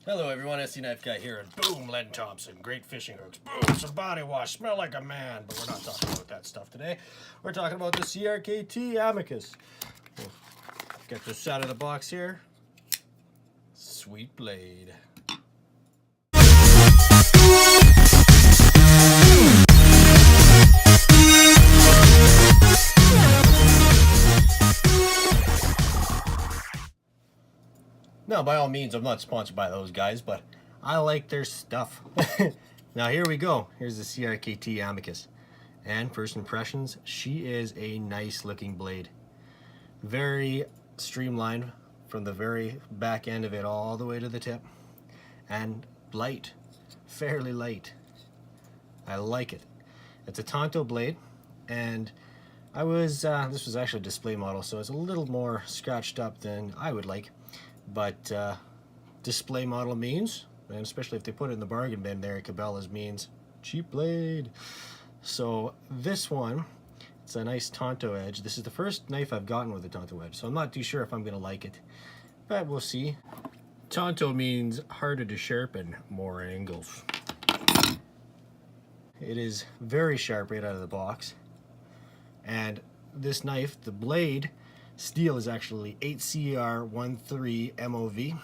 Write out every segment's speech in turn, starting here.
Hello everyone, SC Knife Guy here, and boom, Len Thompson, great fishing hooks, boom, some body wash, smell like a man, but we're not talking about that stuff today. We're talking about the Crkt amicus. We'll get this out of the box here. Sweet blade. Now, by all means, I'm not sponsored by those guys, but I like their stuff. Now, here we go. Here's the Crkt amicus. And first impressions, she is a nice looking blade. Very streamlined from the very back end of it all the way to the tip. And light, fairly light. I like it. It's a tanto blade, and this was actually a display model, so it's a little more scratched up than I would like. But display model means, and especially if they put it in the bargain bin there at Cabela's, means cheap blade. So this one, it's a nice tanto edge. This is the first knife I've gotten with a tanto edge, so I'm not too sure if I'm gonna like it, but we'll see. Tanto means harder to sharpen, more angles. It is very sharp right out of the box, and this knife, the blade steel is actually 8CR13 MOV,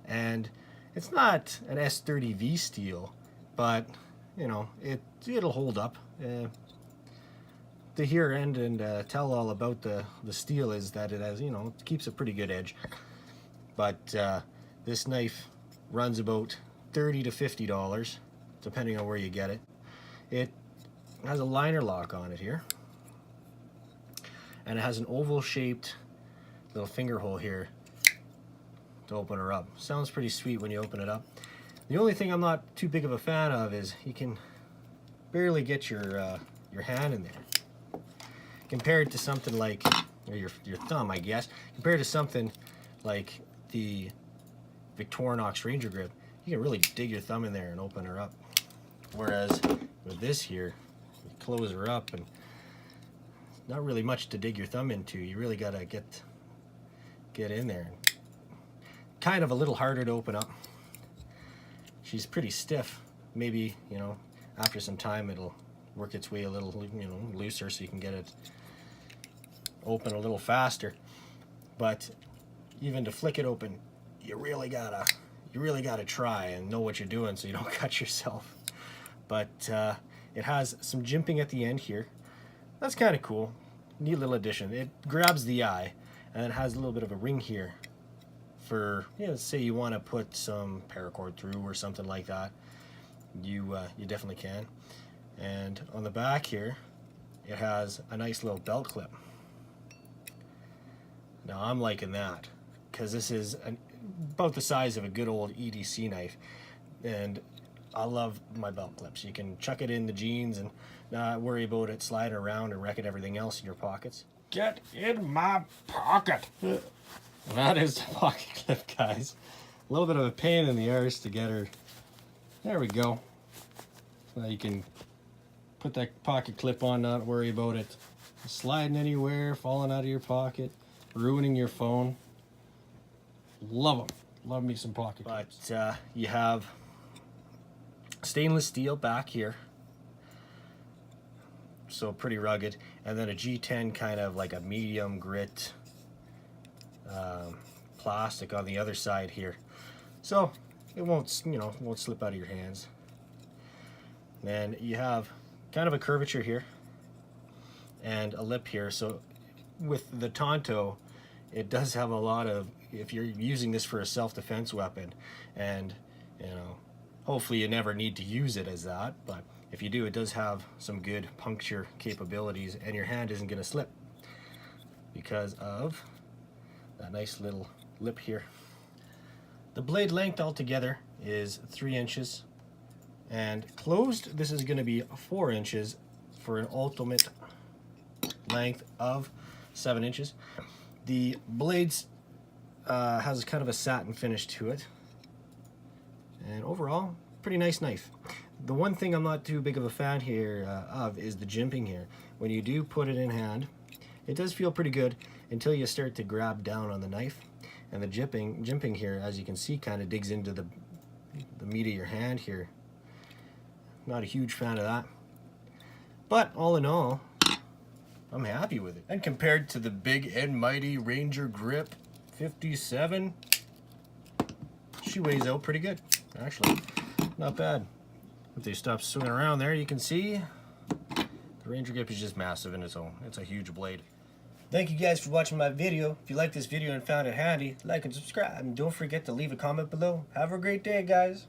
and it's not an S30V steel, but you know, it'll hold up. The here end and tell all about the steel is that it has, you know, it keeps a pretty good edge. But this knife runs about $30 to $50 depending on where you get it. It has a liner lock on it here, and it has an oval shaped little finger hole here to open her up. Sounds pretty sweet when you open it up. The only thing I'm not too big of a fan of is you can barely get your hand in there. Compared to something like, or your thumb, I guess, compared to something like the Victorinox Ranger Grip, you can really dig your thumb in there and open her up. Whereas with this here, you close her up and not really much to dig your thumb into. You really gotta get in there. Kind of a little harder to open up. She's pretty stiff. Maybe, you know, after some time it'll work its way a little, you know, looser so you can get it open a little faster. But even to flick it open, you really gotta try and know what you're doing so you don't cut yourself. But it has some jimping at the end here. That's kind of cool. Neat little addition. It grabs the eye, and it has a little bit of a ring here for, you know, say you want to put some paracord through or something like that. You definitely can. And on the back here, it has a nice little belt clip. Now I'm liking that because this is about the size of a good old EDC knife, and I love my belt clips. You can chuck it in the jeans and not worry about it sliding around and wrecking everything else in your pockets. Get in my pocket! That is the pocket clip, guys. A little bit of a pain in the arse to get her. There we go. Now you can put that pocket clip on, not worry about it sliding anywhere, falling out of your pocket, ruining your phone. Love them. Love me some pocket clips. But you have stainless steel back here, so pretty rugged, and then a G10 kind of like a medium grit plastic on the other side here, so it won't, you know, won't slip out of your hands. And you have kind of a curvature here and a lip here, so with the tanto it does have a lot of, if you're using this for a self-defense weapon, and you know, hopefully you never need to use it as that, but if you do, it does have some good puncture capabilities, and your hand isn't going to slip because of that nice little lip here. The blade length altogether is 3 inches, and closed this is going to be 4 inches for an ultimate length of 7 inches. The blades has kind of a satin finish to it, and overall, pretty nice knife. The one thing I'm not too big of a fan here of is the jimping here. When you do put it in hand, it does feel pretty good until you start to grab down on the knife, And the jimping here, as you can see, kind of digs into the meat of your hand here. Not a huge fan of that. But all in all, I'm happy with it. And compared to the big and mighty Ranger Grip 57, she weighs out pretty good, actually. Not bad. If they stop swinging around there, you can see the Ranger Grip is just massive in its own. It's a huge blade. Thank you guys for watching my video. If you liked this video and found it handy, like and subscribe. And don't forget to leave a comment below. Have a great day, guys.